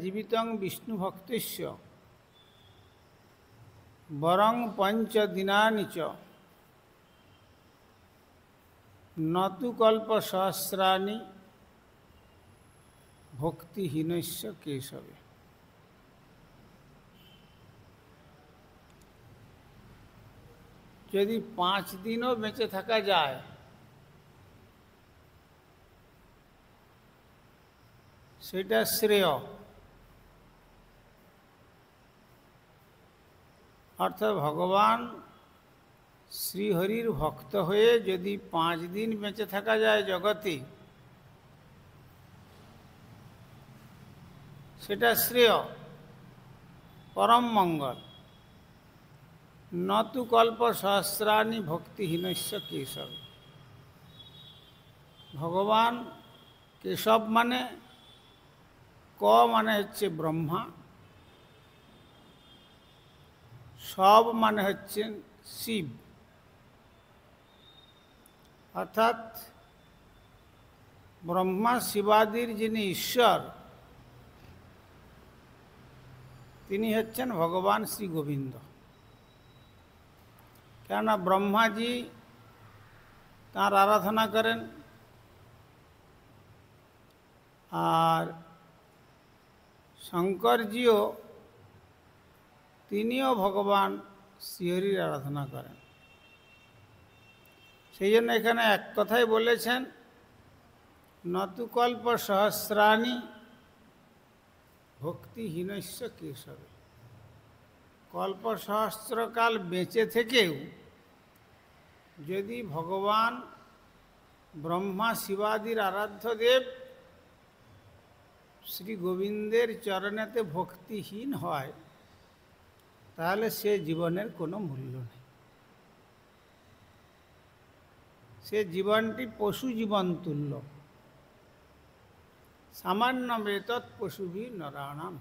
জীবিতং বিষ্ণু ভক্তস্য বরং পঞ্চদিনানি চ নতু কল্প সহস্রাণি ভক্তিহীনস্য কেশবে। যদি 5 দিনও বেঁচে থাকা যায় সেটা শ্রেয়। অর্থাৎ ভগবান শ্রীহরির ভক্ত হয়ে যদি 5 দিন বেঁচে থাকা যায় জগতে, সেটা শ্রেয়, পরম মঙ্গল। নতু কল্প সহস্রাণি ভক্তিহীনস্য কেশব। ভগবান কেশব মানে ক মানে হচ্ছে ব্রহ্মা, সব মানে হচ্ছেন শিব। অর্থাৎ ব্রহ্মা শিবাদির যিনি ঈশ্বর, তিনি হচ্ছেন ভগবান শ্রী গোবিন্দ। কেননা ব্রহ্মাজি তাঁর আরাধনা করেন, আর শঙ্করজিও তিনিও ভগবান শ্রীহরির আরাধনা করেন। সেই জন্য এখানে এক কথাই বলেছেন, নতু কল্প সহস্রাণি ভক্তিহীনস্য কেশবে। কল্প সহস্রকাল বেঁচে থেকেও যদি ভগবান ব্রহ্মা শিবাদির আরাধ্য দেব শ্রী গোবিন্দের চরণেতে ভক্তিহীন হয়, তাহলে সে জীবনের কোনো মূল্য নেই। সে জীবনটি পশু জীবন তুল্য। সামান্য বেতৎ পশুভি নরাণাম।